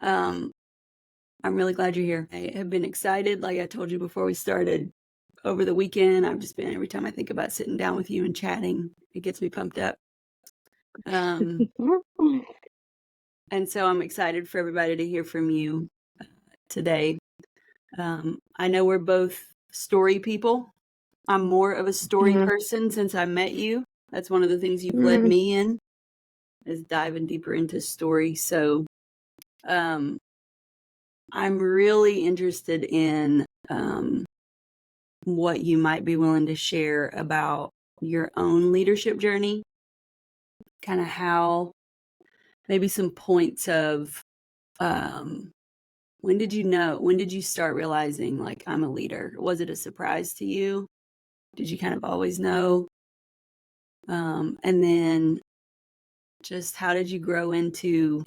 Um, I'm really glad you're here. I have been excited, like I told you before we started over the weekend. I've just been, every time I think about sitting down with you and chatting, it gets me pumped up. And so I'm excited for everybody to hear from you today. I know we're both story people. I'm more of a story person since I met you. That's one of the things you've led me in, is diving deeper into story. So I'm really interested in what you might be willing to share about your own leadership journey, kind of how, maybe some points of when did you start realizing, like, I'm a leader? Was it a surprise to you? Did you kind of always know? And then just how did you grow into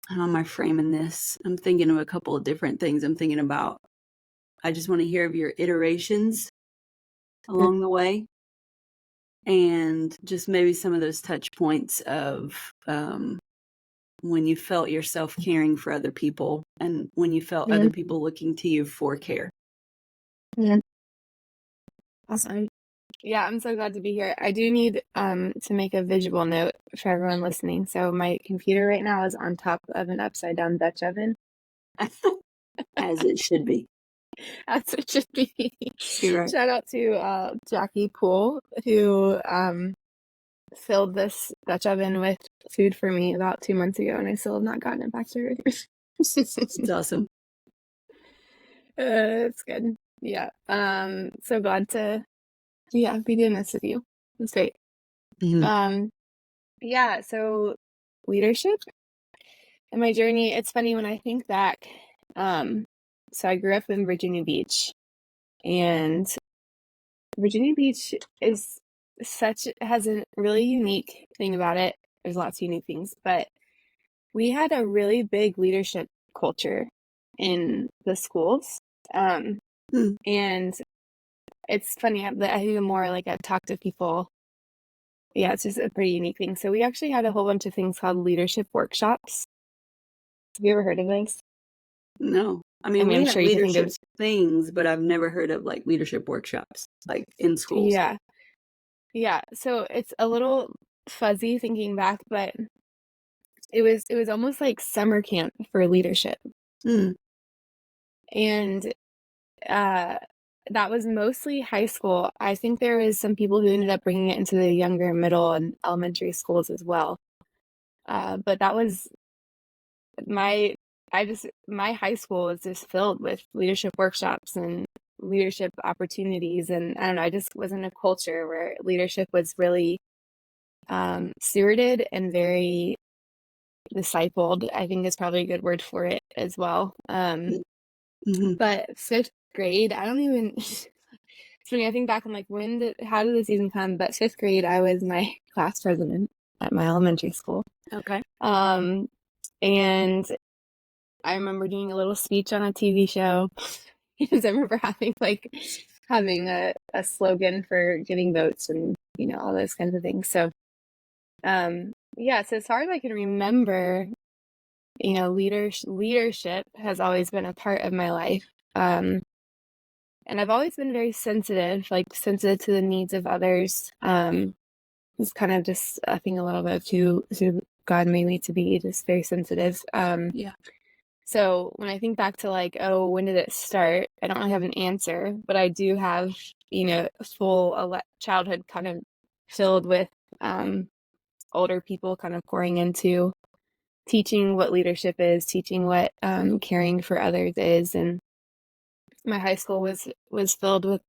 how am I framing this? I'm thinking of a couple of different things. I just want to hear of your iterations along the way, and just maybe some of those touch points of when you felt yourself caring for other people and when you felt other people looking to you for care. Awesome. Yeah, I'm so glad to be here. I do need to make a visual note for everyone listening. So my computer right now is on top of an upside down Dutch oven. As it should be. As it should be. You're right. Shout out to Jackie Poole, who filled this Dutch oven with food for me about 2 months ago, and I still have not gotten it back to her. It's awesome. It's good. Yeah. So glad to be doing this with you. It's great. Yeah, so leadership in my journey, it's funny when I think back. So I grew up in Virginia Beach, and Virginia Beach has a really unique thing about it. There's lots of unique things, but we had a really big leadership culture in the schools. And it's funny that I think the more like I've talked to people, yeah, it's just a pretty unique thing. So we actually had a whole bunch of things called leadership workshops. Have you ever heard of those? No. I mean, we I'm have sure you can think leadership of things, but I've never heard of like leadership workshops, like in schools. Yeah. Yeah. So it's a little fuzzy thinking back, but it was almost like summer camp for leadership. And that was mostly high school. I think there was some people who ended up bringing it into the younger middle and elementary schools as well. But that was my high school was just filled with leadership workshops and leadership opportunities. And I don't know, I just was in a culture where leadership was really stewarded and very discipled, I think is probably a good word for it as well. But 5th grade, I don't even it's funny, I think back, I'm like, how did this even come? But 5th grade, I was my class president at my elementary school. Okay. And I remember doing a little speech on a TV show. Because I remember having a slogan for getting votes and, all those kinds of things. So, yeah, so as far as I can remember, leadership has always been a part of my life. And I've always been very sensitive to the needs of others. It's kind of just, I think, a little bit who God made me to be, just very sensitive. Yeah. So when I think back to when did it start? I don't really have an answer, but I do have, a full childhood kind of filled with older people kind of pouring into teaching what leadership is, teaching what caring for others is. And my high school was filled with,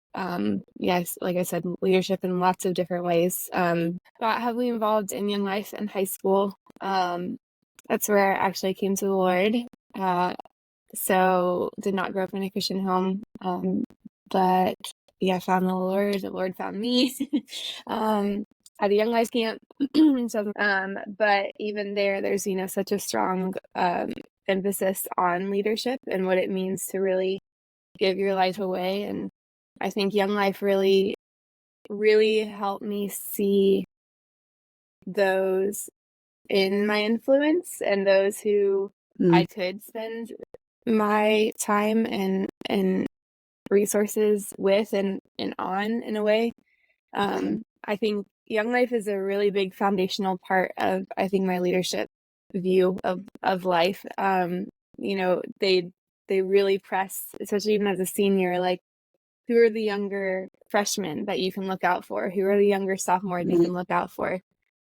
yes, like I said, leadership in lots of different ways. Got heavily involved in Young Life in high school. That's where I actually came to the Lord. So did not grow up in a Christian home, but yeah, found the Lord found me. At a Young Life camp. So, but even there's, such a strong emphasis on leadership and what it means to really give your life away. And I think Young Life really, really helped me see those in my influence and those who I could spend my time and resources with and on in a way. I think Young Life is a really big foundational part of, I think, my leadership view of life. You know, they really press, especially even as a senior, like, who are the younger freshmen that you can look out for? Who are the younger sophomores you can look out for?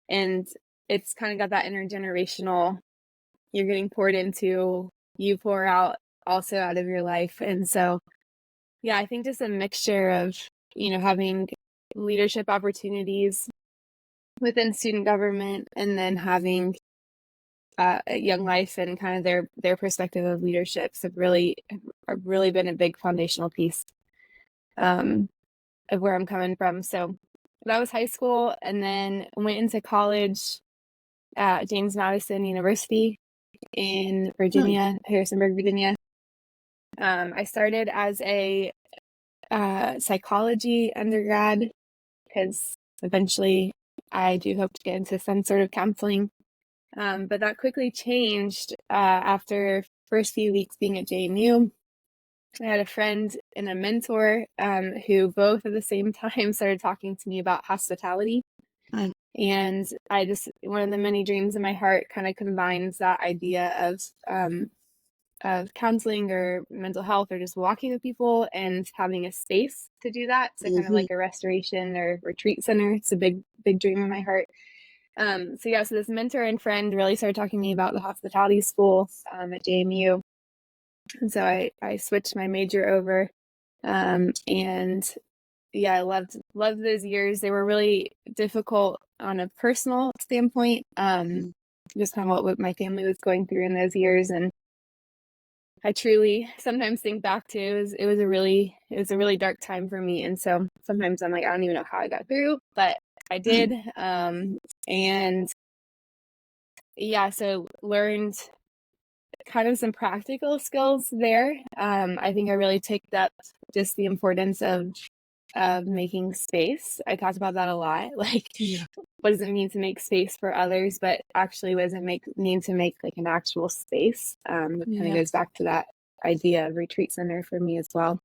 And it's kind of got that intergenerational, you're getting poured into, you pour out also out of your life. And so, yeah, I think just a mixture of, you know, having leadership opportunities within student government and then having Young Life and kind of their perspective of leaderships have really been a big foundational piece of where I'm coming from. So that was high school, and then went into college at James Madison University in Virginia, Harrisonburg, Virginia. I started as a psychology undergrad because eventually I do hope to get into some sort of counseling. But that quickly changed after first few weeks being at JMU. I had a friend and a mentor who both at the same time started talking to me about hospitality. And I just, one of the many dreams in my heart kind of combines that idea of counseling or mental health or just walking with people and having a space to do that. So kind of like a restoration or retreat center. It's a big dream in my heart. So this mentor and friend really started talking to me about the hospitality school at JMU. And so I switched my major over. And yeah, I loved those years. They were really difficult on a personal standpoint. Just kind of what my family was going through in those years. And I truly sometimes think back to it was a really dark time for me. And so sometimes I'm like, I don't even know how I got through, but I did. And yeah, so learned kind of some practical skills there. I think I really picked up just the importance of making space. I talked about that a lot. Like, what does it mean to make space for others? But actually, what does it mean to make like an actual space? It kind of goes back to that idea of retreat center for me as well.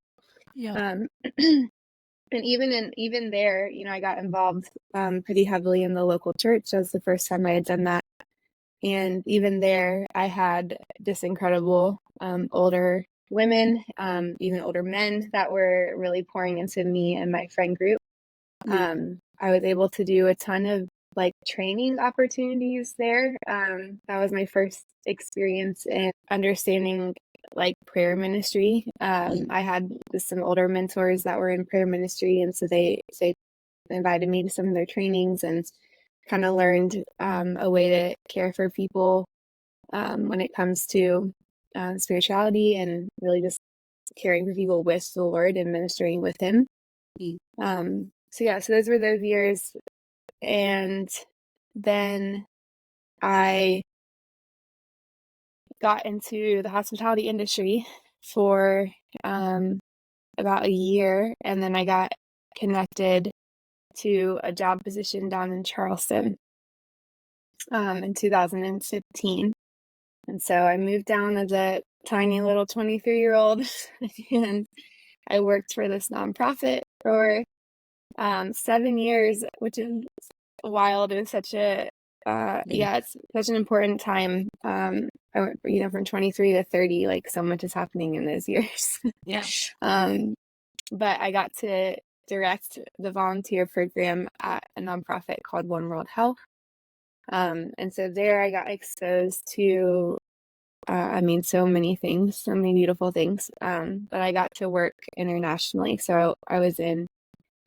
And even there, you know, I got involved pretty heavily in the local church. That was the first time I had done that. And even there, I had this incredible older women, even older men that were really pouring into me and my friend group. I was able to do a ton of like training opportunities there. That was my first experience in understanding like prayer ministry. I had some older mentors that were in prayer ministry, and so they invited me to some of their trainings and kind of learned a way to care for people when it comes to spirituality and really just caring for people with the Lord and ministering with Him. So those were those years. And then I got into the hospitality industry for about a year, and then I got connected to a job position down in Charleston in 2015. And so I moved down as a tiny little 23-year-old and I worked for this nonprofit for 7 years, which is wild. It was such a it's such an important time. I went, you know, from 23 to 30, like so much is happening in those years. But I got to direct the volunteer program at a nonprofit called One World Health. And so there I got exposed to so many things, so many beautiful things. But I got to work internationally. So I was in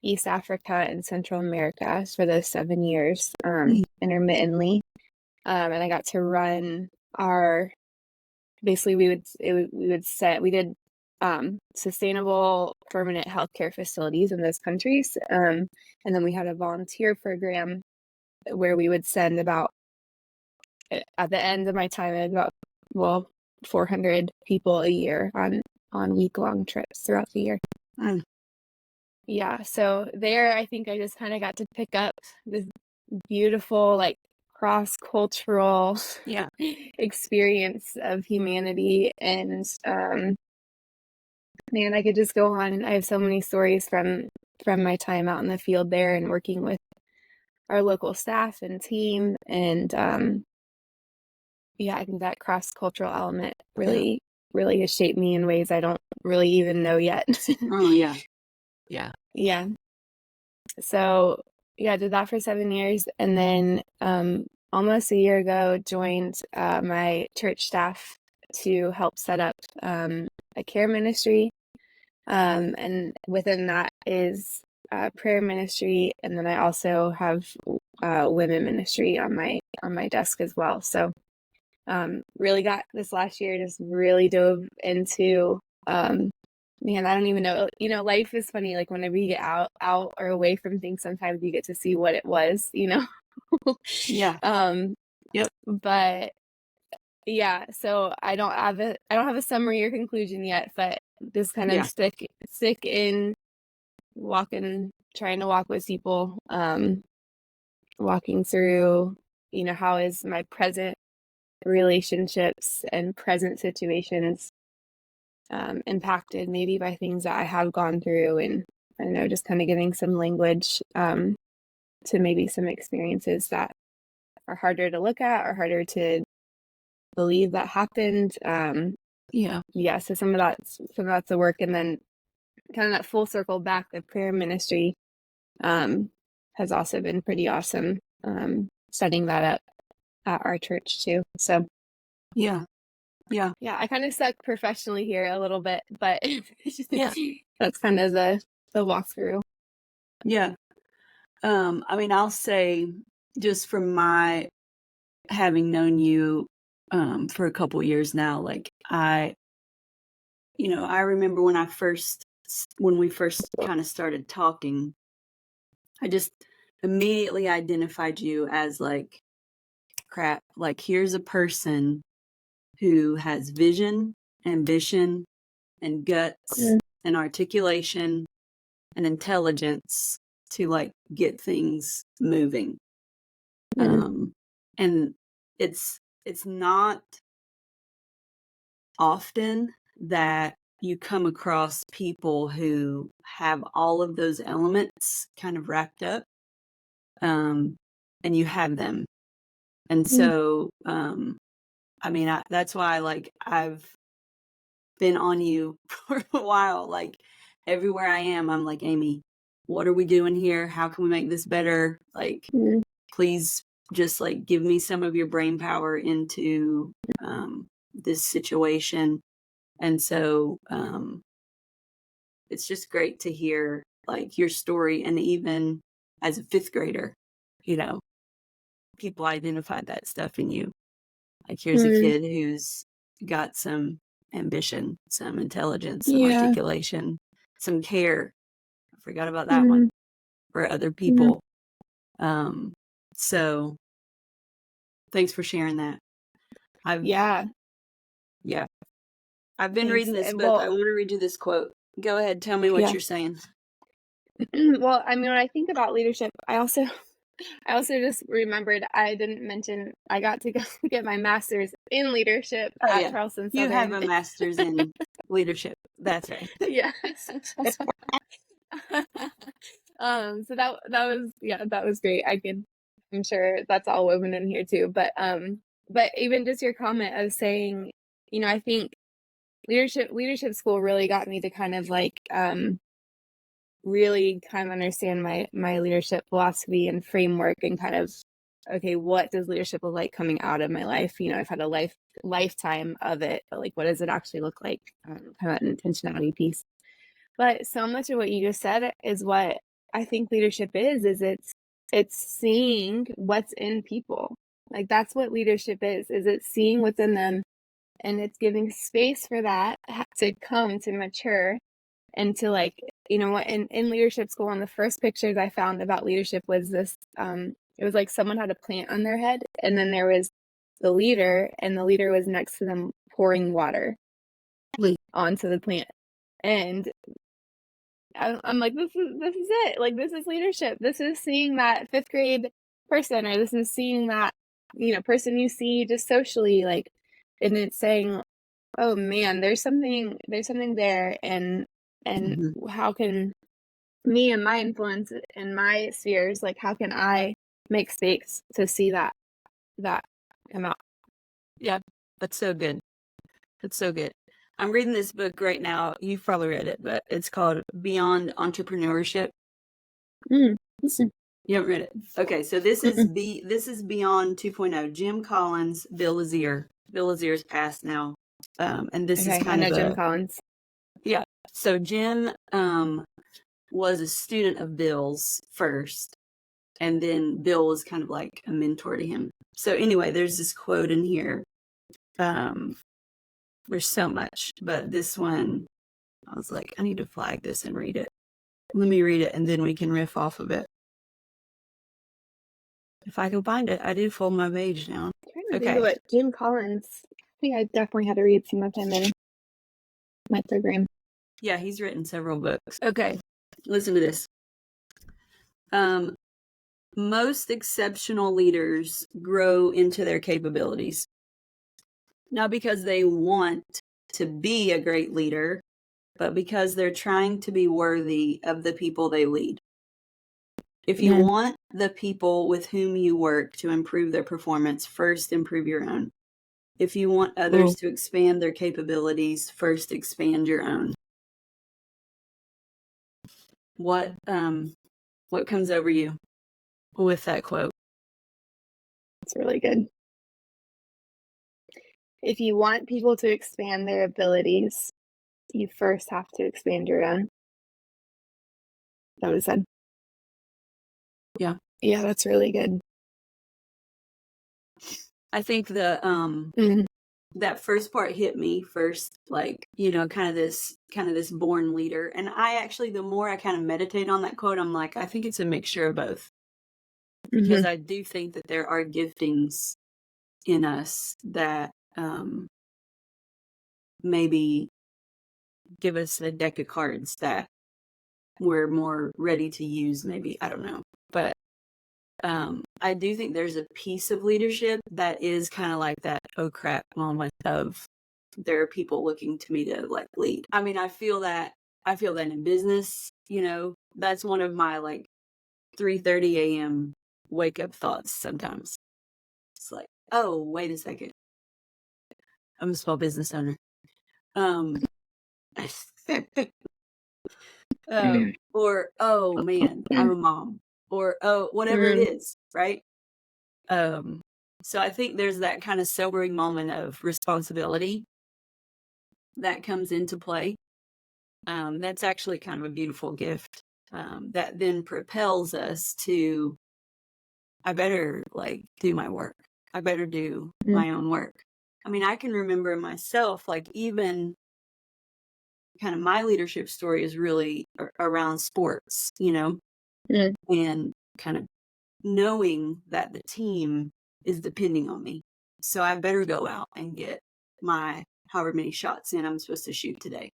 East Africa and Central America for those 7 years, intermittently. And I got to run basically we did sustainable permanent healthcare facilities in those countries. And then we had a volunteer program where we would send about, at the end of my time, about 400 people a year on week-long trips throughout the year. So there I think I just kind of got to pick up this beautiful like cross-cultural Yeah. experience of humanity. And man, I could just go on. I have so many stories from my time out in the field there and working with our local staff and team. And yeah, I think that cross-cultural element really has shaped me in ways I don't really even know yet. Oh, yeah. Yeah. Yeah. So yeah, I did that for 7 years, and then almost a year ago joined my church staff to help set up a care ministry, and within that is prayer ministry, and then I also have women ministry on my desk as well. So really got this last year, just really dove into man, I don't even know. You know, life is funny. Like whenever you get out or away from things, sometimes you get to see what it was, you know? Yeah. Yep. But yeah, so I don't have a summary or conclusion yet, but just kind of stick in trying to walk with people, walking through, you know, how is my present relationships and present situations impacted maybe by things that I have gone through, and I don't know, just kind of giving some language to maybe some experiences that are harder to look at or harder to believe that happened. Yeah, so some of that's the work, and then kind of that full circle back, the prayer ministry has also been pretty awesome, setting that up at our church too. So Yeah. I kind of suck professionally here a little bit, but Yeah. that's kind of the walkthrough. Yeah. I mean, I'll say just from my having known you for a couple years now, like I remember when we first kind of started talking, I just immediately identified you as like, crap, like here's a person who has vision, ambition, and guts and articulation and intelligence to like get things moving. And it's not often that you come across people who have all of those elements kind of wrapped up, and you have them. And so, I mean, that's why, like, I've been on you for a while. Like, everywhere I am, I'm like, Amie, what are we doing here? How can we make this better? Like, please just like give me some of your brain power into this situation. And so it's just great to hear like your story. And even as a fifth grader, you know, people identified that stuff in you. Like, here's a kid who's got some ambition, some intelligence, some articulation, some care. I forgot about that one, for other people. So thanks for sharing that. I've been reading this book. I want to read you this quote. Go ahead. Tell me what you're saying. Well, I mean, when I think about leadership, I also just remembered I didn't mention I got to go get my master's in leadership at Charleston Southern. You have a master's in leadership. That's right. Yeah. So that was great. I'm sure that's all women in here too. But even just your comment of saying, you know, I think leadership school really got me to kind of like really kind of understand my leadership philosophy and framework, and kind of, okay, what does leadership look like coming out of my life? You know, I've had a lifetime of it, but like, what does it actually look like? Kind of that intentionality piece. But so much of what you just said is what I think leadership is it's seeing what's in people. Like, that's what leadership is it's seeing what's in them, and it's giving space for that to come to mature, and to, like, you know what, in leadership school, one of the first pictures I found about leadership was this, it was like someone had a plant on their head, and then there was the leader, and the leader was next to them pouring water onto the plant. And I'm like, this is it. Like, this is leadership. This is seeing that fifth grade person, or this is seeing that person you see just socially, like, and it's saying, oh man, there's something there, and Mhm. how can me and my influence in my spheres, like, how can I make space to see that come out? Yeah, that's so good. That's so good. I'm reading this book right now. You've probably read it, but it's called Beyond Entrepreneurship. Mm. Mm-mm. You haven't read it? Okay, so this is Mm-mm. this is Beyond 2.0. Jim Collins, Bill Lazier. Bill Lazier's passed now. And this is Okay, I kind know of Jim a Collins. yeah. So Jim was a student of Bill's first, and then Bill was kind of like a mentor to him. So anyway, there's this quote in here. There's so much, but this one, I was like, I need to flag this and read it. Let me read it, and then we can riff off of it. If I can find it, I did fold my page down. I'm trying to think of Okay. what Jim Collins. I think I definitely had to read some of him in my program. Yeah, he's written several books. Okay, listen to this. Most exceptional leaders grow into their capabilities, not because they want to be a great leader, but because they're trying to be worthy of the people they lead. If you want the people with whom you work to improve their performance, first improve your own. If you want others to expand their capabilities, first expand your own. What comes over you with that quote? It's really good. If you want people to expand their abilities, you first have to expand your own. That was said. Yeah. Yeah, that's really good. I think the that first part hit me first, like, kind of this born leader. And I actually, the more I kind of meditate on that quote, I'm like, I think it's a mixture of both. Because I do think that there are giftings in us that maybe give us a deck of cards that we're more ready to use, maybe. I don't know. But I do think there's a piece of leadership that is kind of like that oh crap moment of there are people looking to me to like lead. I mean, I feel that in business, that's one of my like 3:30 a.m. wake up thoughts sometimes. It's like, oh, wait a second. I'm a small business owner. Um, or oh man, I'm a mom. Or oh, whatever it is, right? So I think there's that kind of sobering moment of responsibility that comes into play. That's actually kind of a beautiful gift that then propels us to, I better like do my work. I better do my own work. I mean, I can remember myself, like even kind of my leadership story is really around sports, and kind of knowing that the team is depending on me. So I better go out and get my however many shots in I'm supposed to shoot today.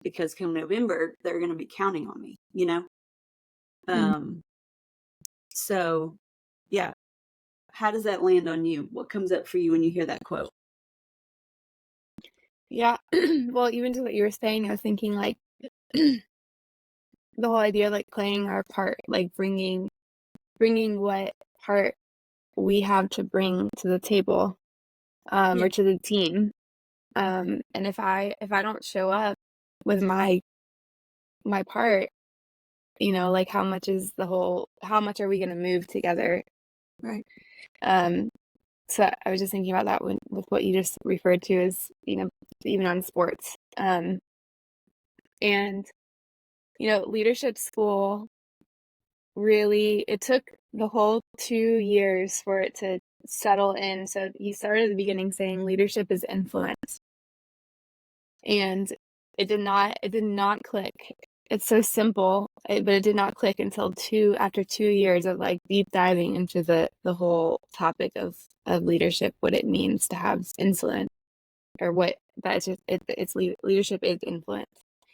Because come November, they're going to be counting on me, So yeah. How does that land on you? What comes up for you when you hear that quote? Yeah. Well, even to what you were saying, I was thinking like the whole idea of like playing our part, like bringing what part we have to bring to the table, or to the team. And if I don't show up with my part, like how much are we going to move together? Right. So I was just thinking about that with what you just referred to as, even on sports. And, leadership school really, it took the whole 2 years for it to settle in. So he started at the beginning saying leadership is influence. And it did not click. It's so simple, but it did not click until after 2 years of like deep diving into the whole topic of leadership, what it means to have influence, or what that's just it's leadership is influence.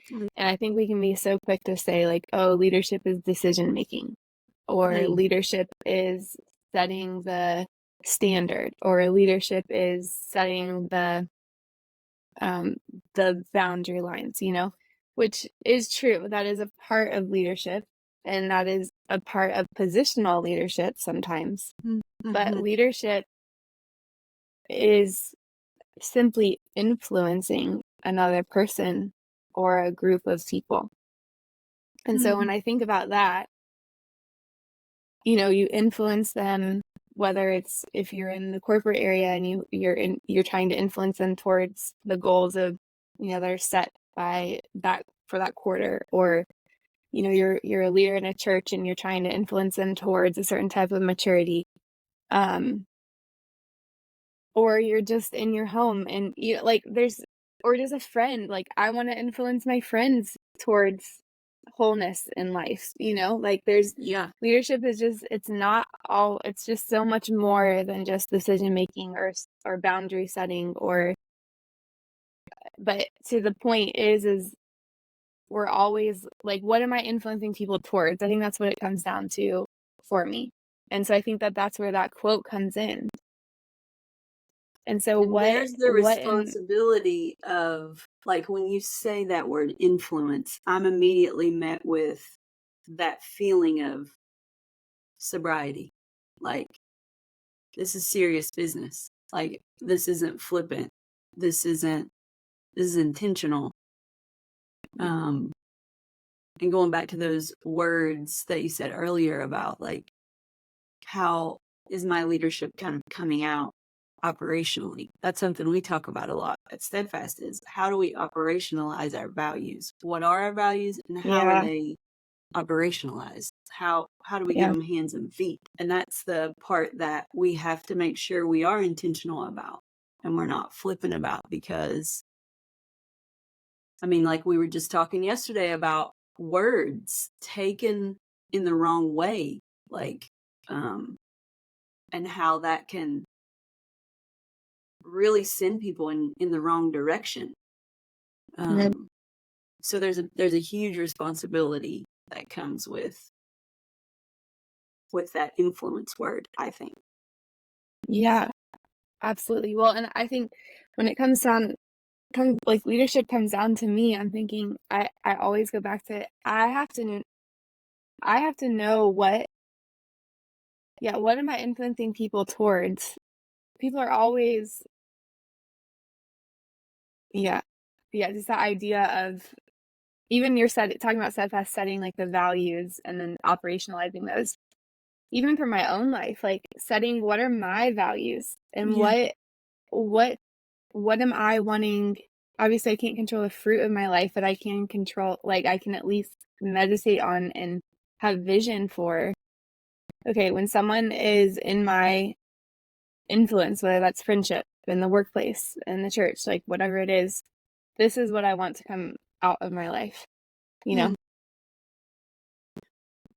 Mm-hmm. And I think we can be so quick to say like, oh, leadership is decision making, or leadership is setting the standard, or leadership is setting the boundary lines, which is true. That is a part of leadership, and that is a part of positional leadership sometimes. But Mm-hmm. leadership is simply influencing another person or a group of people. And so when I think about that, you influence them, whether it's if you're in the corporate area and you're trying to influence them towards the goals of, that are set by that for that quarter, or you're a leader in a church and you're trying to influence them towards a certain type of maturity, or you're just in your home and or just a friend, like I want to influence my friends towards wholeness in life, there's Yeah. leadership is just, it's just so much more than just decision making or boundary setting, but to the point is we're always like, what am I influencing people towards? I think that's what it comes down to for me. And so I think that that's where that quote comes in. And so And there's the what in responsibility of, like, when you say that word influence, I'm immediately met with that feeling of sobriety. Like, this is serious business. Like, this isn't flippant. This is intentional. And going back to those words that you said earlier about, like, how is my leadership kind of coming out operationally? That's something we talk about a lot at Steadfast, is how do we operationalize our values? What are our values and how are yeah they operationalized? How do we give yeah them hands and feet? And that's the part that we have to make sure we are intentional about and we're not flippant about, because I mean, like we were just talking yesterday about words taken in the wrong way, like, and how that can really send people in the wrong direction. Yep. So there's a huge responsibility that comes with that influence word, I think. Yeah, absolutely. Well, and I think when it like leadership comes down to me, I'm thinking I always go back to, I have to know what am I influencing people towards? People are always, yeah, just that idea of, even talking about steadfast setting, like the values and then operationalizing those. Even for my own life, like setting, what are my values and Yeah. what am I wanting? Obviously, I can't control the fruit of my life, but I can control, like, I can at least meditate on and have vision for, okay, when someone is in my influence, whether that's friendship, in the workplace, in the church, like whatever it is, this is what I want to come out of my life, you know?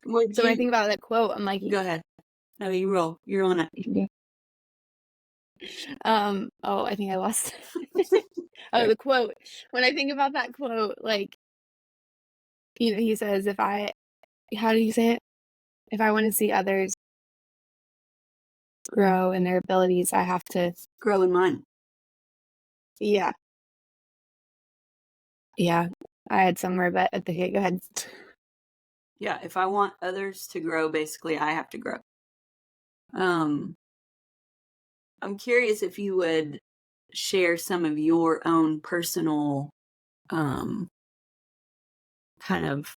Would So when I you think about that quote, I'm like, go ahead? No, you roll. You're on it. oh, I think I lost. Oh, the quote. When I think about that quote, like, he says, how do you say it? If I want to see others grow in their abilities, I have to, Grow in mine. yeah, yeah. I had somewhere, but okay, go ahead. Yeah, if I want others to grow, basically I have to grow. I'm curious if you would share some of your own personal um kind of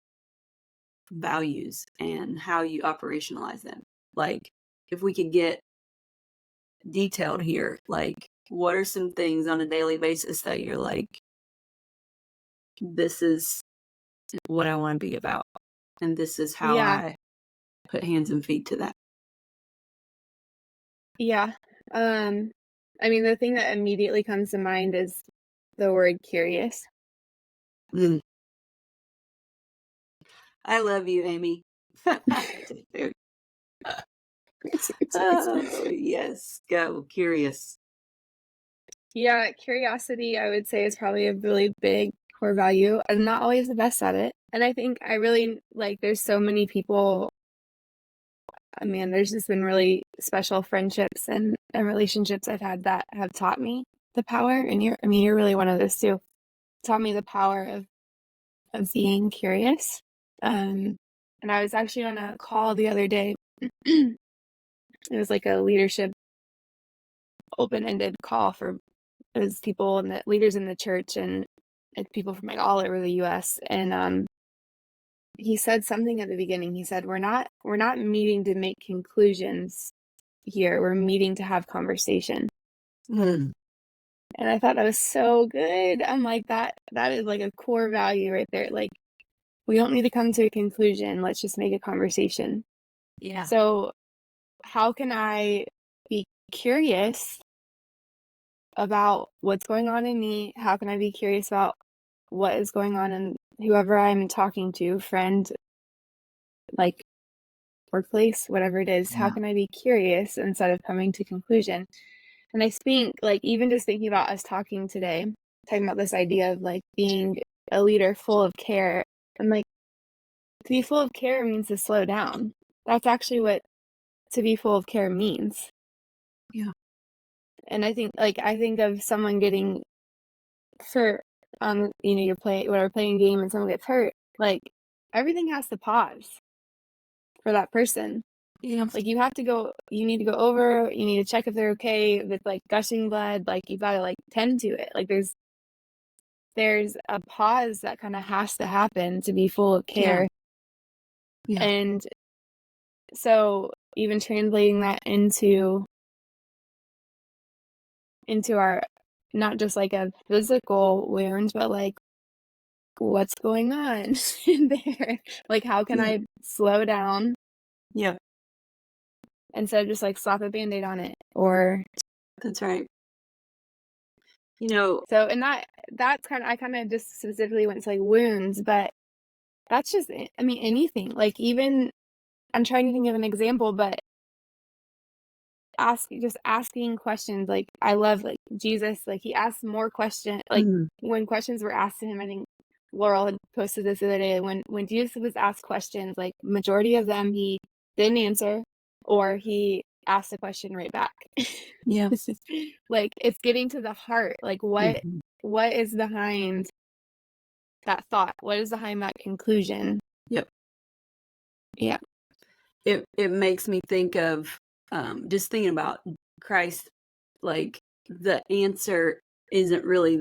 values and how you operationalize them. Like, if we could get detailed here, like, what are some things on a daily basis that you're like, this is what I want to be about, and this is how Yeah, I put hands and feet to that? yeah. I mean, the thing that immediately comes to mind is the word curious. Mm. I love you, Amie. Oh, yes, go curious. Yeah, curiosity, I would say, is probably a really big core value. I'm not always the best at it. And I think I really, like, there's so many people, man, there's just been really special friendships and relationships I've had that have taught me the power. And you're really one of those too. Taught me the power of being curious. And I was actually on a call the other day. It was like a leadership open-ended call for it was people and the leaders in the church and people from like all over the US. And he said something at the beginning. He said, we're not meeting to make conclusions here. We're meeting to have conversation. Mm. And I thought that was so good. I'm like, that is like a core value right there. Like, we don't need to come to a conclusion. Let's just make a conversation. Yeah. So how can I be curious about what's going on in me? How can I be curious about what is going on in whoever I'm talking to, friend, like workplace, whatever it is? How can I be curious instead of coming to conclusion? And I think, like, even just thinking about us talking today, talking about this idea of like being a leader full of care, and like to be full of care means to slow down. That's actually what to be full of care means. Yeah. And I think of someone getting hurt on, you're playing a game and someone gets hurt, like everything has to pause for that person. Yeah. Like you need to go over, you need to check if they're okay, if it's like gushing blood, like you gotta like tend to it. Like there's a pause that kind of has to happen to be full of care. Yeah. And so even translating that into our, not just like a physical wound, but like what's going on in there? Like how can I slow down? Yeah. Instead of just like slap a Band-Aid on it, or That's right. You know, so, and that's kind of, I kind of just specifically went to like wounds, but that's just, I mean, anything. Like even, I'm trying to think of an example, but asking questions. Like I love like Jesus, like he asked more questions. Like when questions were asked to him, I think Laurel had posted this the other day. When Jesus was asked questions, like majority of them he didn't answer, or he asked the question right back. yeah. Like it's getting to the heart. Like what is behind that thought? What is behind that conclusion? Yep. Yeah. It makes me think of just thinking about Christ, like the answer isn't really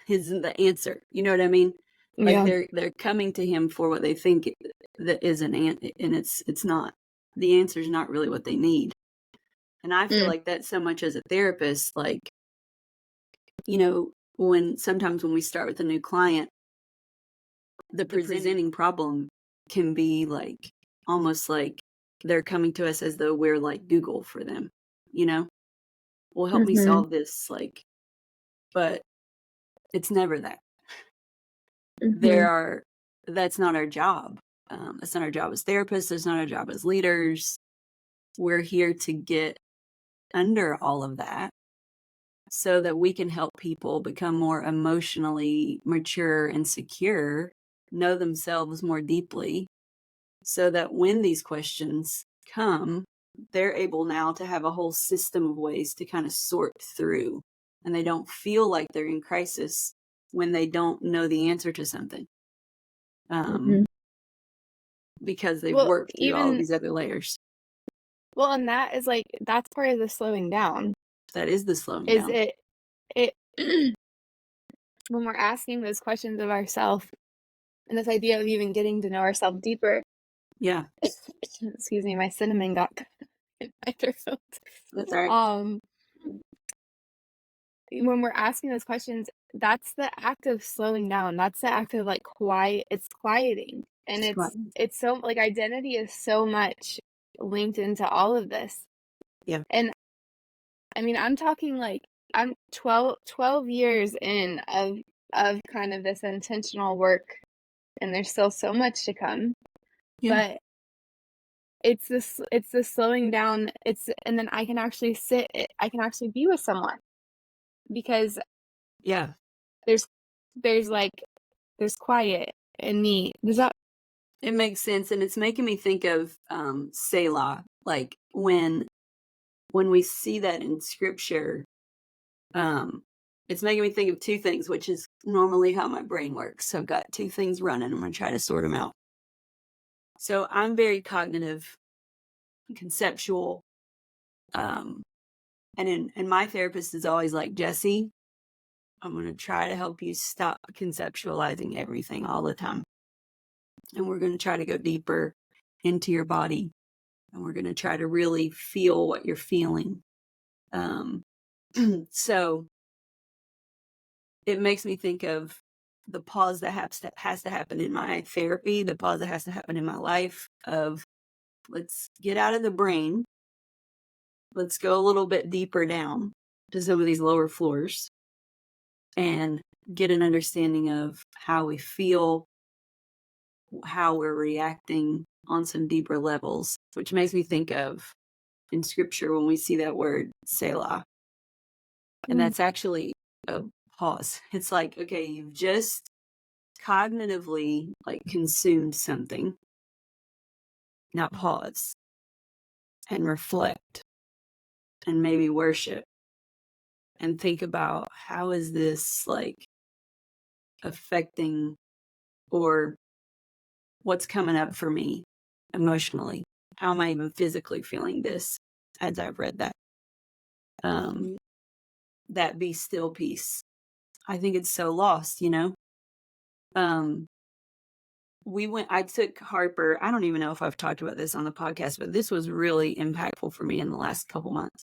isn't the answer. You know what I mean? Like Yeah. they're coming to him for what they think that is an and it's not. The answer is not really what they need. And I feel like that so much as a therapist, like, sometimes when we start with a new client, the presenting problem can be like almost like they're coming to us as though we're like Google for them, will help me solve this, like, but it's never that. That's not our job. That's not our job as therapists. That's not our job as leaders. We're here to get under all of that so that we can help people become more emotionally mature and secure, know themselves more deeply, so that when these questions come, they're able now to have a whole system of ways to kind of sort through, and they don't feel like they're in crisis when they don't know the answer to something, because they've worked through all of these other layers. Well, and that is like, that's part of the slowing down. That is the slowing Is down. it when we're asking those questions of ourselves, and this idea of even getting to know ourselves deeper. Yeah. Excuse me, my cinnamon got in my throat. That's all right. When we're asking those questions, that's the act of slowing down. That's the act of like quiet. It's quieting, and it's so like identity is so much linked into all of this. Yeah. And I mean, I'm talking like I'm 12 years in of kind of this intentional work, and there's still so much to come. Yeah. But it's this slowing down. And then I can actually I can actually be with someone, because there's quiet in me. Does that? It makes sense, and it's making me think of Selah. Like when we see that in scripture, it's making me think of two things, which is normally how my brain works. So I've got two things running. I'm going to try to sort them out. So I'm very cognitive, conceptual, and my therapist is always like, Jesse, I'm going to try to help you stop conceptualizing everything all the time. And we're going to try to go deeper into your body. And we're going to try to really feel what you're feeling. So it makes me think of the pause that has to happen in my therapy, the pause that has to happen in my life of, let's get out of the brain. Let's go a little bit deeper down to some of these lower floors and get an understanding of how we feel, how we're reacting on some deeper levels, which makes me think of in scripture when we see that word Selah. And that's actually a pause. It's like, okay, you've just cognitively like consumed something. Now pause and reflect and maybe worship and think about, how is this like affecting, or what's coming up for me emotionally? How am I even physically feeling this as I've read that? That be still piece. I think it's so lost, I took Harper. I don't even know if I've talked about this on the podcast, but this was really impactful for me in the last couple months.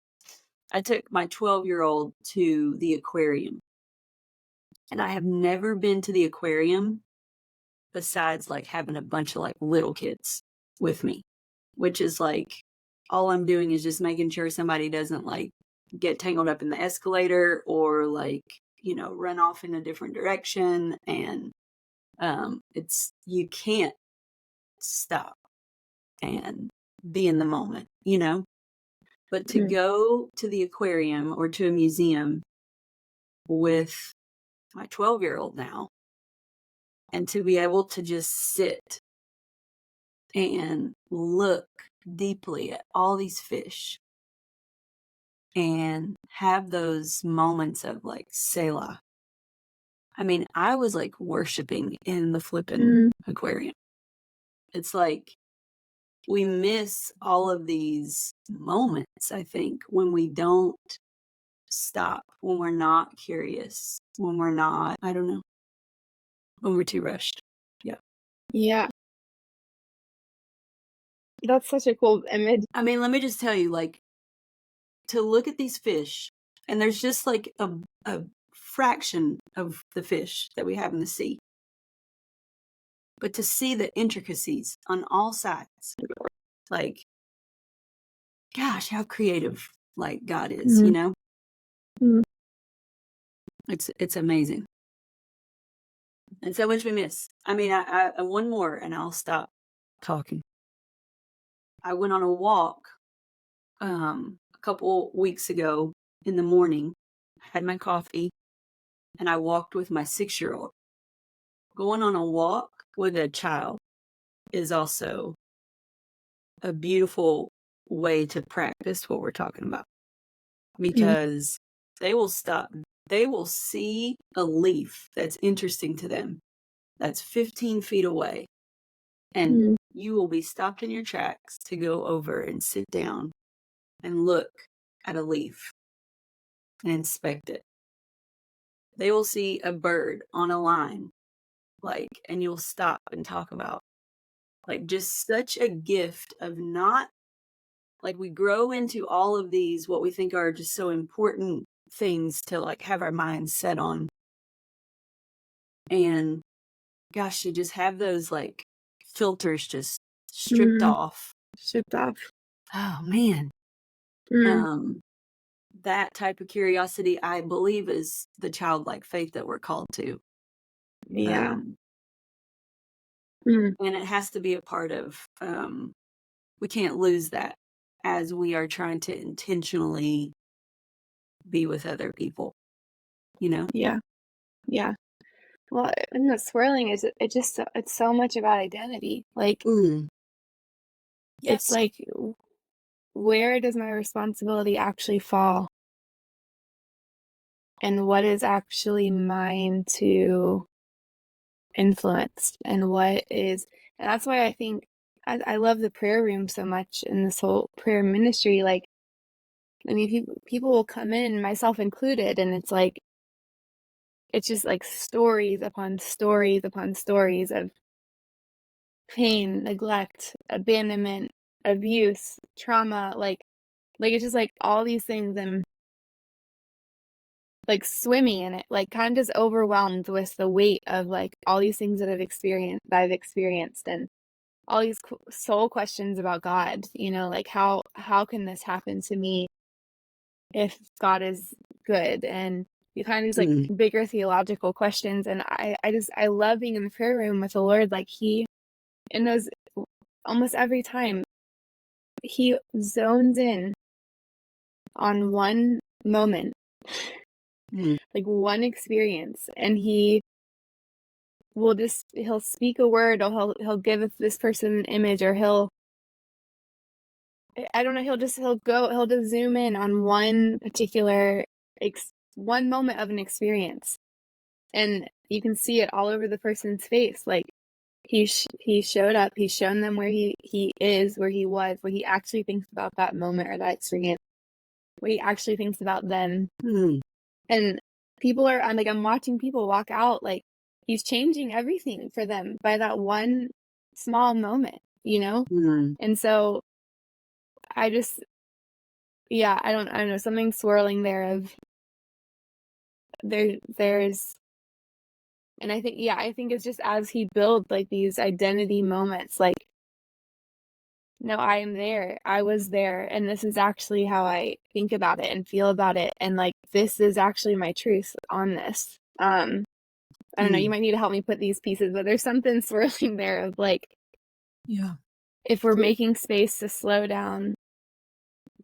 I took my 12-year-old to the aquarium, and I have never been to the aquarium besides like having a bunch of like little kids with me, which is like, all I'm doing is just making sure somebody doesn't like get tangled up in the escalator or like, run off in a different direction. And you can't stop and be in the moment, but to go to the aquarium or to a museum with my 12-year-old now, and to be able to just sit and look deeply at all these fish and have those moments of like Selah. I mean, I was like worshiping in the flippin' aquarium. It's like we miss all of these moments, I think, when we don't stop, when we're not curious, when we're not, I don't know, when we're too rushed. Yeah. Yeah. That's such a cool image. I mean, let me just tell you, like, to look at these fish, and there's just like a fraction of the fish that we have in the sea, but to see the intricacies on all sides, like, gosh, how creative like God is, it's amazing. And so much we miss. I mean, I one more and I'll stop talking. I went on a walk a couple weeks ago in the morning, had my coffee, and I walked with my 6-year-old. Going on a walk with a child is also a beautiful way to practice what we're talking about, because they will stop. They will see a leaf that's interesting to them, that's 15 feet away, and you will be stopped in your tracks to go over and sit down and look at a leaf and inspect it. They will see a bird on a line, like, and you'll stop and talk about, like, just such a gift of not, like, we grow into all of these, what we think are just so important things to like have our minds set on. And gosh, to just have those like filters just stripped off. Oh man. That type of curiosity, I believe, is the childlike faith that we're called to. Yeah. And it has to be a part of, we can't lose that as we are trying to intentionally be with other people, Yeah. Yeah. Well, and the swirling is it's so much about identity. Like Yes. it's like where does my responsibility actually fall? And what is actually mine to influence? And that's why I think I love the prayer room so much in this whole prayer ministry. Like, I mean, people will come in, myself included, and it's just like stories upon stories upon stories of pain, neglect, abandonment, abuse, trauma, like it's just like all these things, and like swimming in it, like kind of just overwhelmed with the weight of like all these things that I've experienced, and all these soul questions about God, like how can this happen to me if God is good? And you kind of these like Mm. bigger theological questions. And I love being in the prayer room with the Lord. Like he, in those, almost every time, he zones in on one moment, Mm. like one experience, and he'll speak a word, or he'll give this person an image, or I don't know, he'll just zoom in on one particular one moment of an experience, and you can see it all over the person's face. Like he showed up, he's shown them where he is, where he was, what he actually thinks about that moment or that experience, what he actually thinks about them. Mm. And I'm watching people walk out, like he's changing everything for them by that one small moment, Mm. And so I just, yeah, I don't know, something swirling there of there's, and I think it's just as he builds like these identity moments, like, no, I am there, I was there, and this is actually how I think about it and feel about it, and like this is actually my truth on this. I don't know, you Mm. might need to help me put these pieces, but there's something swirling there of like, Yeah. if we're making space to slow down,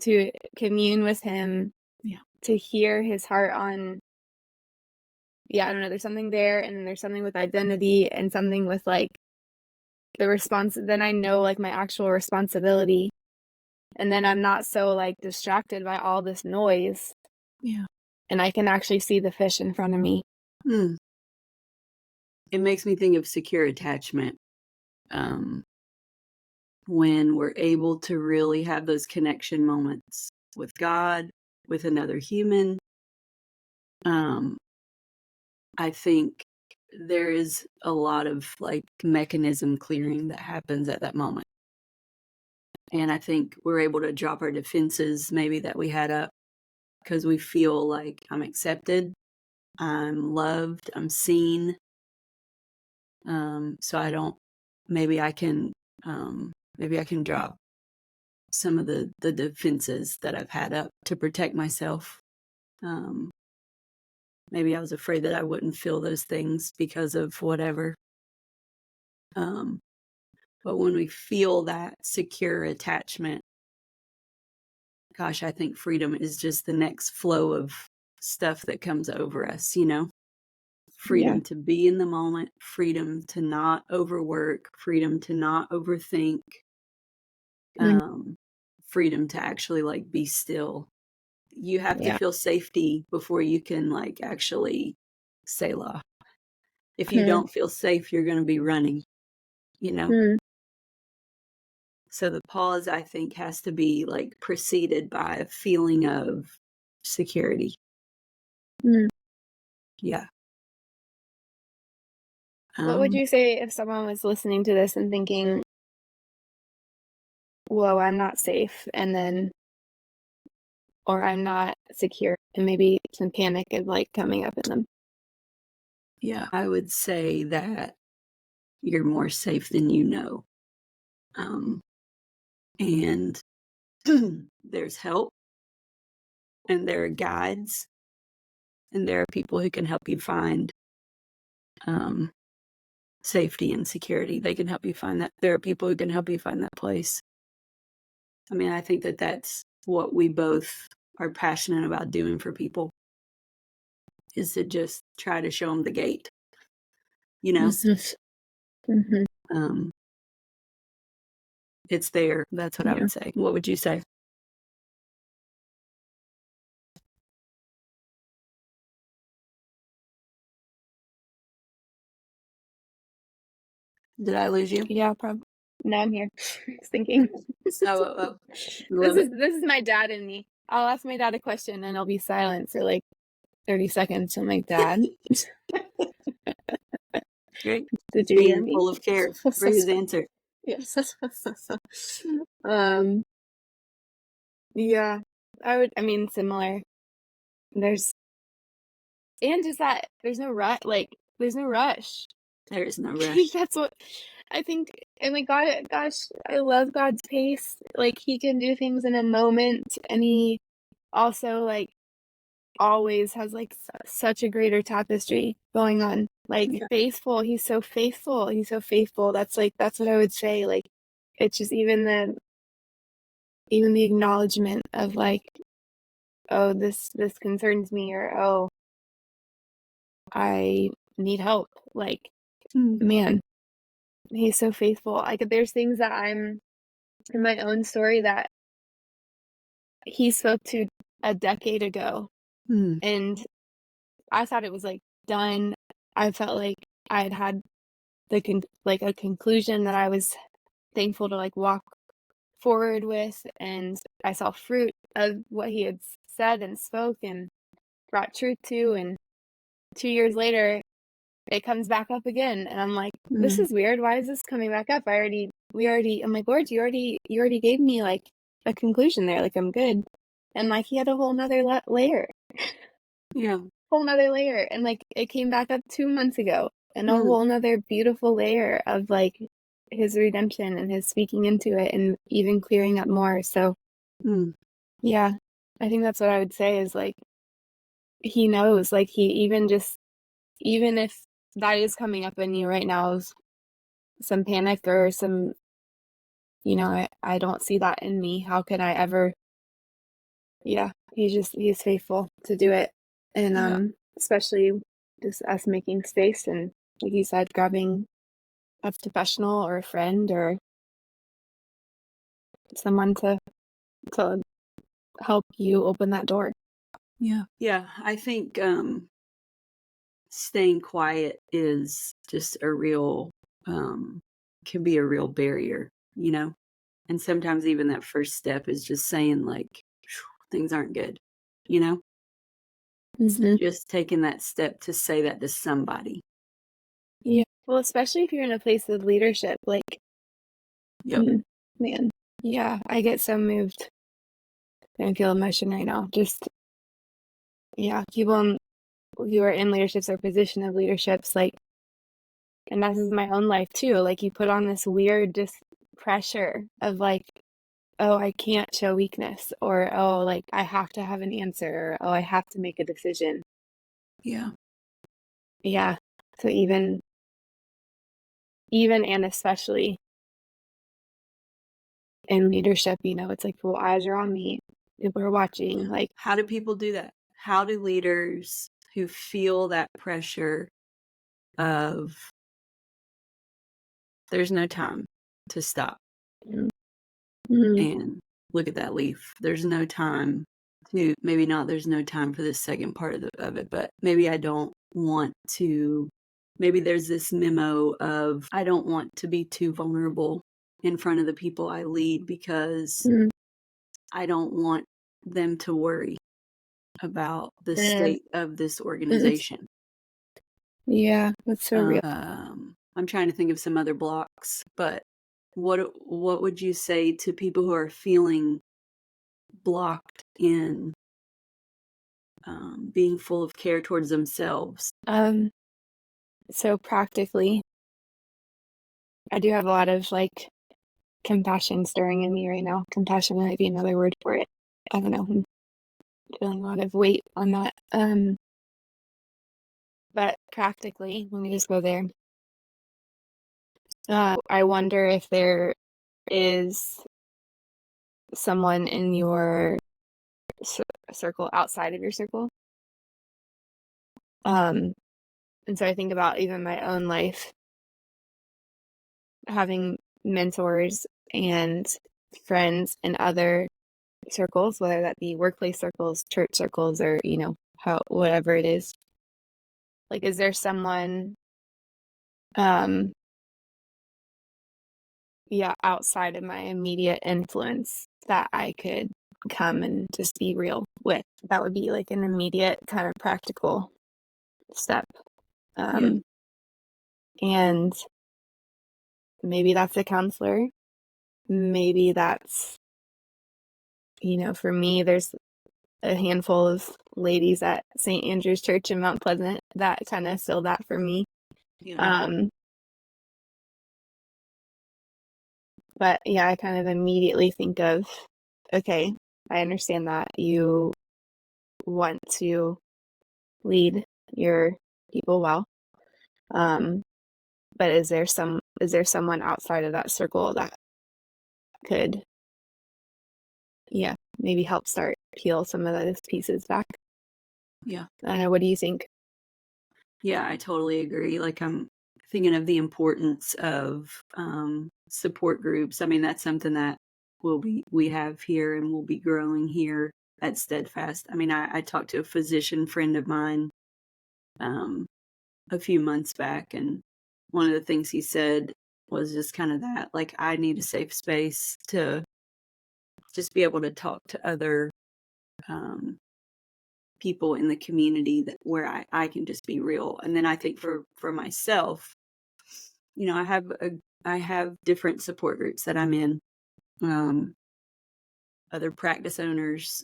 to commune with him, Yeah. to hear his heart on, I don't know, there's something there, and then there's something with identity, and something with like the response, then I know like my actual responsibility, and then I'm not so like distracted by all this noise, Yeah. and I can actually see the fish in front of me. Mm. It makes me think of secure attachment. When we're able to really have those connection moments with God, with another human, um, I think there is a lot of like mechanism clearing that happens at that moment. And I think we're able to drop our defenses maybe that we had up because we feel like I'm accepted, I'm loved, I'm seen. So I don't, maybe I can, maybe I can drop some of the defenses that I've had up to protect myself. Um, Maybe I was afraid that I wouldn't feel those things because of whatever. Um, but when we feel that secure attachment, gosh, I think freedom is just the next flow of stuff that comes over us, Yeah. freedom to be in the moment, freedom to not overwork, freedom to not overthink, Mm. um, freedom to actually like be still. You have to Yeah. feel safety before you can like actually Selah. If you Mm. don't feel safe, you're going to be running, you know? Mm. So the pause, I think, has to be like preceded by a feeling of security. Mm. Yeah. What would Um, you say if someone was listening to this and thinking, whoa, I'm not safe, or I'm not secure, and maybe some panic is like coming up in them? yeah, I would say that you're more safe than you know. Um, and there's help, and there are guides, and there are people who can help you find um, safety and security. They can help you find that. There are people who can help you find that place. I mean, I think that that's what we both are passionate about doing for people is to just try to show them the gate, you know? Mm-hmm. Um, it's there. That's what I Yeah. would say. What would you say? Did I lose you? Yeah, probably. No, I'm here. Just thinking. Oh. Love it. This is my dad and me. I'll ask my dad a question and I'll be silent for like 30 seconds. I'm like, Dad, Great. did you hear Being me? full of care for his answer. Yes. um, yeah, I mean, similar. There's, and just that there's no rush, there's no rush. There is no rush. That's what I think. And like, gosh, I love God's pace. Like, he can do things in a moment. And he also, like, always has like such a greater tapestry going on. Like, faithful. He's so faithful. He's so faithful. That's what I would say. Like, it's just even the acknowledgement of like, oh, this concerns me, or oh, I need help. Like, man, he's so faithful. Like, there's things that I'm in my own story that he spoke to a decade ago, and I thought it was like done. I felt like I had a conclusion that I was thankful to like walk forward with, and I saw fruit of what he had said and spoke and brought truth to. And 2 years later, it comes back up again, and I'm like, this is weird. Why is this coming back up? I'm like, Lord, you already gave me like a conclusion there. Like, I'm good. And like, he had a whole nother layer. Yeah. Whole nother layer. And like, it came back up 2 months ago, and a whole nother beautiful layer of like his redemption and his speaking into it and even clearing up more. So yeah, I think that's what I would say is like, he knows, like, he even if that is coming up in you right now, some panic or some, I don't see that in me. How could I ever? Yeah, he's faithful to do it. And especially just us making space and, like you said, grabbing a professional or a friend or someone to help you open that door. Yeah, I think staying quiet is just can be a real barrier, and sometimes even that first step is just saying like, things aren't good, just taking that step to say that to somebody. Yeah, well, especially if you're in a place of leadership, like, man, yeah, I get so moved and feel emotion right now. Just, yeah, people who are in leaderships or position of leaderships, like, and this is my own life too. Like, you put on this weird just pressure of like, oh, I can't show weakness, or oh, like, I have to have an answer, or oh, I have to make a decision. Yeah. So even and especially in leadership, it's like, well, eyes are on me. People are watching. Like, how do people do that? How do leaders who feel that pressure of there's no time to stop and look at that leaf? There's no time to, maybe not there's no time for this second part of it, but maybe I don't want to, maybe there's this memo of I don't want to be too vulnerable in front of the people I lead because I don't want them to worry about the state of this organization. Yeah, that's so real. I'm trying to think of some other blocks, but what would you say to people who are feeling blocked in being full of care towards themselves? So practically, I do have a lot of like compassion stirring in me right now. Compassion might be another word for it. I don't know. I'm feeling a lot of weight on that. But practically, let me just go there. I wonder if there is someone in your circle outside of your circle. And so I think about even my own life, having mentors and friends in other circles, whether that be workplace circles, church circles, or whatever it is. Like, is there someone outside of my immediate influence that I could come and just be real with. That would be like an immediate kind of practical step. Yeah. And maybe that's a counselor. Maybe that's, for me, there's a handful of ladies at St. Andrew's Church in Mount Pleasant that kind of fill that for me. Yeah. But yeah, I kind of immediately think of, okay, I understand that you want to lead your people well. But is there someone outside of that circle that could, maybe help start peel some of those pieces back? Yeah. I don't know, what do you think? Yeah, I totally agree. Like, I'm thinking of the importance of support groups. I mean, that's something that we have here and will be growing here at Steadfast. I mean, I talked to a physician friend of mine a few months back, and one of the things he said was just kind of that, like, I need a safe space to just be able to talk to other people in the community that where I can just be real. And then I think for myself, I have different support groups that I'm in, um, other practice owners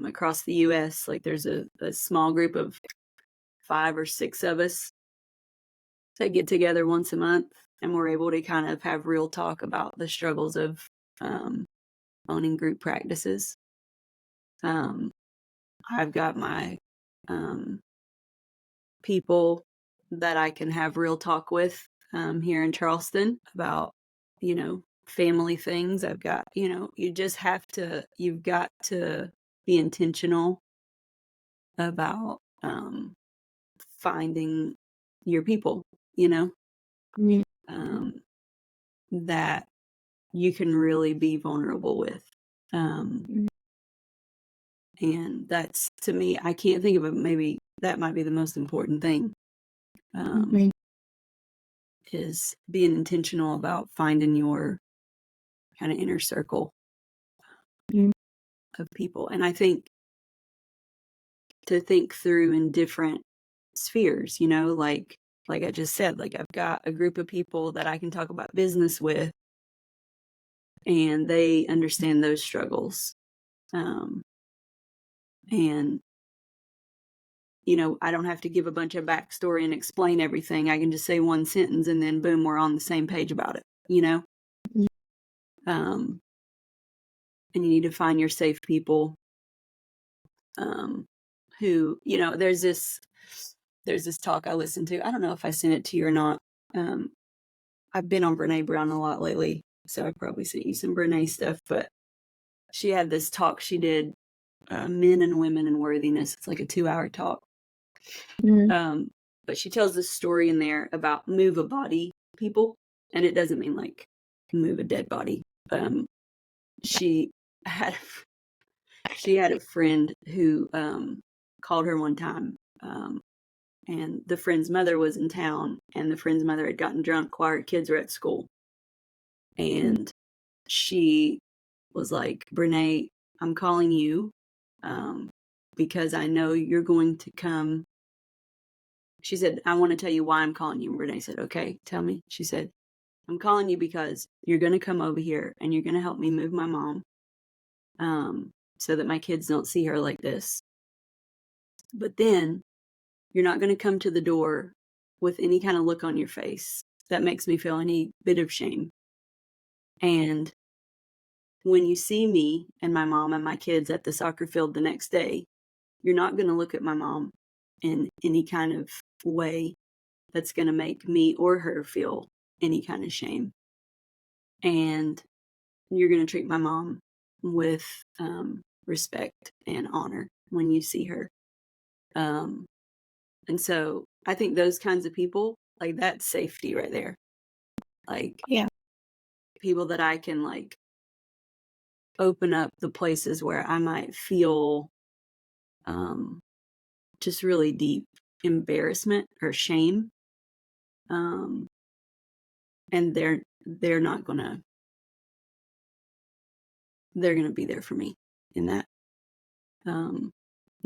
across the US. Like, there's a small group of 5 or 6 of us that get together once a month, and we're able to kind of have real talk about the struggles of um, owning group practices. Um, I've got my um, people that I can have real talk with here in Charleston about, family things. I've got, you've got to be intentional about finding your people, you know, Mm, um, that you can really be vulnerable with. Um, mm, and that's, to me, I can't think of it. Maybe that might be the most important thing. mm, Is being intentional about finding your kind of inner circle mm, of people. And I think to think through in different spheres, like I just said, like, I've got a group of people that I can talk about business with, and they understand those struggles. Um, and I don't have to give a bunch of backstory and explain everything. I can just say one sentence and then boom, we're on the same page about it. mm, Um, and you need to find your safe people, who, there's this talk I listened to. I don't know if I sent it to you or not. Um, I've been on Brene Brown a lot lately, so I probably sent you some Brene stuff, but she had this talk she did, Men and Women and Worthiness. It's like a 2-hour talk. mm, But she tells this story in there about move a body people, and it doesn't mean like move a dead body. She had she had a friend who called her one time, and the friend's mother was in town, and the friend's mother had gotten drunk while her kids were at school, and she was like, Brene, I'm calling you because I know you're going to come. She said, I want to tell you why I'm calling you. And Brene said, okay, tell me. She said, I'm calling you because you're going to come over here and you're going to help me move my mom, so that my kids don't see her like this. But then you're not going to come to the door with any kind of look on your face that makes me feel any bit of shame. And when you see me and my mom and my kids at the soccer field the next day, you're not going to look at my mom in any kind of way that's going to make me or her feel any kind of shame. And you're going to treat my mom with respect and honor when you see her. And so I think those kinds of people, like, that's safety right there. Like, yeah. people that I can, like, open up the places where I might feel just really deep embarrassment or shame. And they're not gonna they're going to be there for me in that. And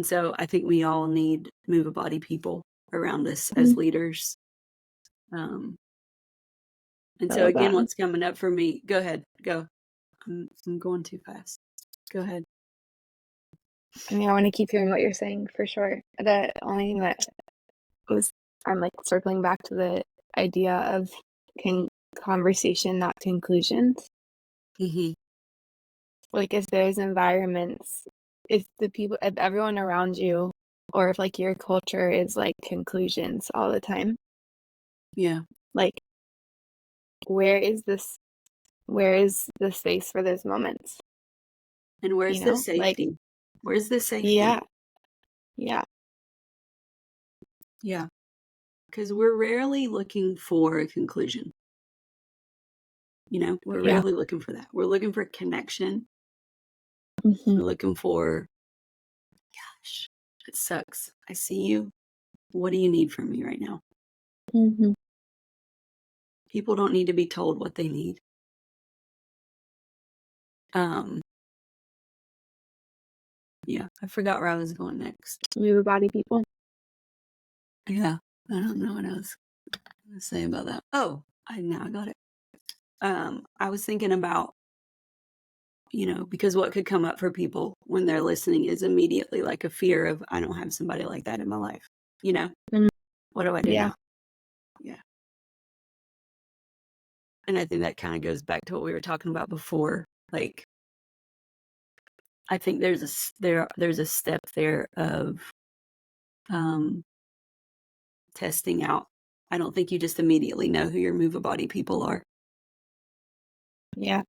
so I think we all need move body people around us as leaders. And so again, what's coming up for me? Go ahead, go. I'm going too fast. Go ahead. I mean, I want to keep hearing what you're saying for sure. The only thing that was, I'm like circling back to the idea of conversation, not conclusions. Mm-hmm. Like if there's environments, if everyone around you, or if like your culture is like conclusions all the time. Yeah. Like, where is the space for those moments? And where's the safety? Like, where's the safety? Yeah. Yeah. Because we're rarely looking for a conclusion. We're rarely looking for that. We're looking for connection. Mm-hmm. We're looking for, gosh, it sucks. I see you. What do you need from me right now? Mm-hmm. People don't need to be told what they need. Yeah, I forgot where I was going next. Move body people. Yeah, I don't know what I was going to say about that. Oh, I got it. I was thinking about, because what could come up for people when they're listening is immediately like a fear of, I don't have somebody like that in my life. Mm-hmm. What do I do Yeah. now? Yeah. And I think that kind of goes back to what we were talking about before. Like, I think there's a step there of testing out. I don't think you just immediately know who your move body people are. Yeah.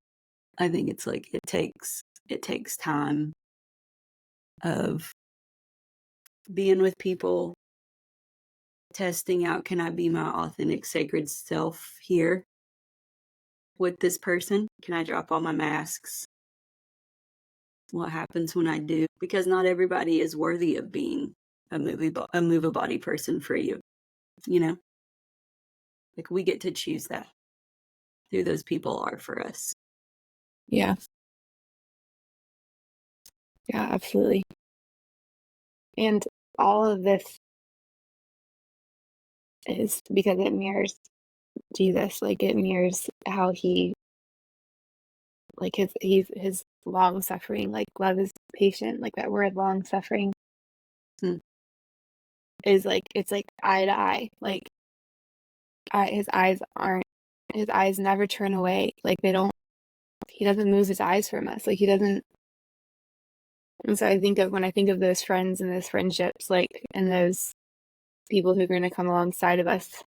I think it's like it takes time of being with people, testing out, can I be my authentic sacred self here with this person? Can I drop all my masks? What happens when I do? Because not everybody is worthy of being a move body person for you. Like we get to choose that, who those people are for us. Yeah. Yeah, absolutely. And all of this is because it mirrors Jesus. Like it mirrors how he, like his long suffering, like love is patient, like that word long suffering is like, it's like eye to eye. Like his eyes never turn away. Like he doesn't move his eyes from us. Like he doesn't. And so when I think of those friends and those friendships, like, and those people who are going to come alongside of us,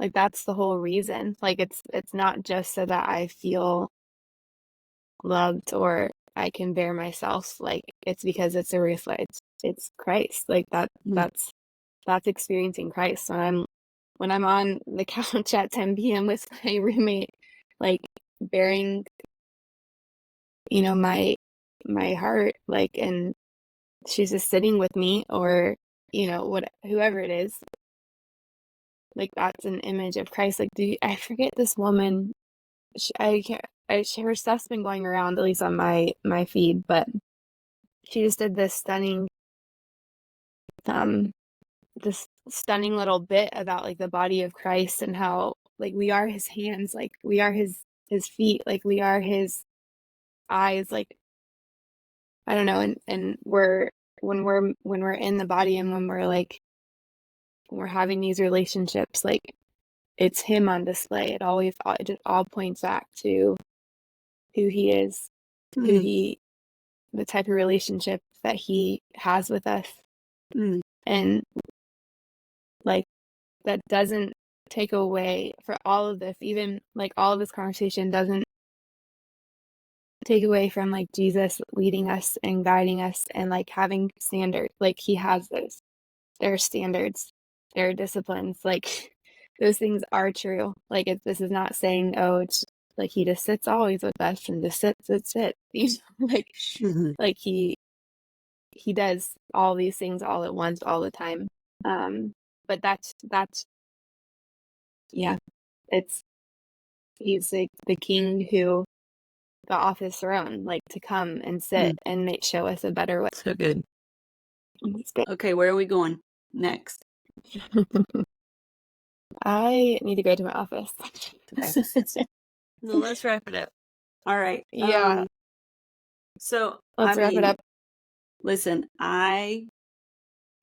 like that's the whole reason. Like it's not just so that I feel loved or I can bear myself. Like it's because it's a reflex. It's Christ. Like that's experiencing Christ. When I'm on the couch at 10 p.m. with my roommate, like bearing, my heart, like, and she's just sitting with me, or, whoever it is, like that's an image of Christ. Like, I forget this woman, her stuff's been going around, at least on my feed, but she just did this stunning little bit about like the body of Christ and how like we are his hands, like we are his feet, like we are his eyes, like I don't know, and when we're in the body and when we're having these relationships, like it's him on display. It just all points back to who he is, the type of relationship that he has with us. And like that doesn't take away for all of this, even like all of this conversation doesn't take away from like Jesus leading us and guiding us and like having standards. Like he has those. There are standards, there are disciplines, like those things are true. Like this is not saying, oh, it's like he just sits always with us and just sits. Like he does all these things all at once, all the time. But that's yeah, he's like the king who the office throne, like to come and sit and show us a better way. So good. It's good. Okay, where are we going next? I need to go to my office. So let's wrap it up. All right. Yeah. So Let's wrap it up. Listen,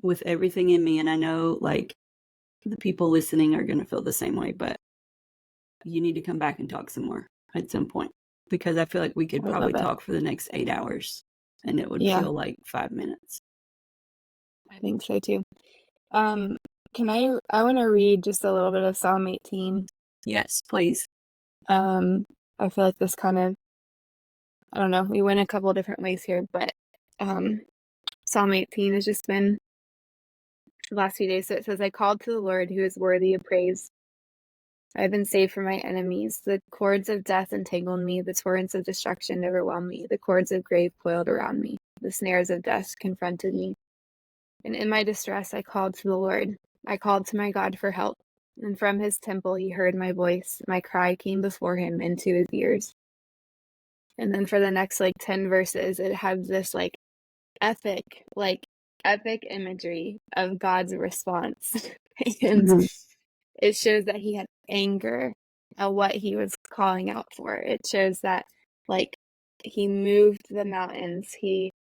with everything in me, and I know like the people listening are going to feel the same way, but you need to come back and talk some more at some point, because I feel like we could probably talk for the next 8 hours and it would feel like 5 minutes. I think so too. I want to read just a little bit of Psalm 18. Yes, please. I feel like this kind of, I don't know, we went a couple different ways here, but Psalm 18 has just been the last few days. So it says, I called to the Lord who is worthy of praise. I have been saved from my enemies. The cords of death entangled me. The torrents of destruction overwhelmed me. The cords of grave coiled around me. The snares of death confronted me. And in my distress, I called to the Lord. I called to my God for help. And from his temple, he heard my voice. My cry came before him into his ears. And then for the next 10 verses, it has this epic imagery of God's response. And it shows that he had anger at what he was calling out for. It shows that he moved the mountains. He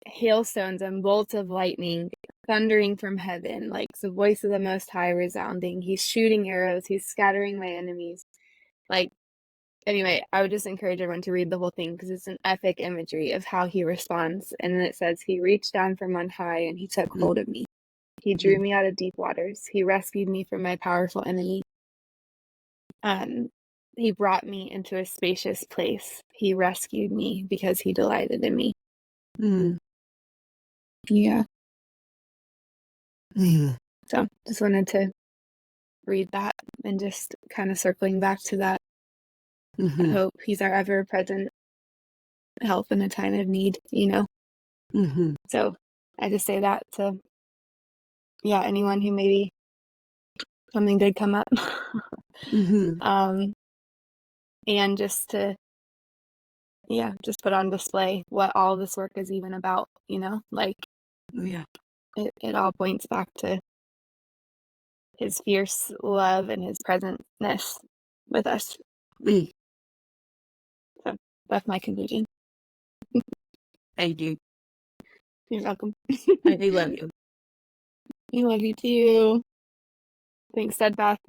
hailstones and bolts of lightning thundering from heaven, the voice of the Most High resounding. He's shooting arrows. He's scattering my enemies. Anyway, I would just encourage everyone to read the whole thing because it's an epic imagery of how he responds. And then it says, he reached down from on high and he took hold of me. He drew me out of deep waters. He rescued me from my powerful enemy. He brought me into a spacious place. He rescued me because he delighted in me. Yeah. So just wanted to read that and just kind of circling back to that. I hope he's our ever-present help in a time of need, So I just say that to, anyone who maybe something did come up. And just to, just put on display what all this work is even about, it all points back to his fierce love and his presentness with us. So that's my conclusion. Thank you. You're welcome. I do love you. We love you too. Thanks, Steadfast.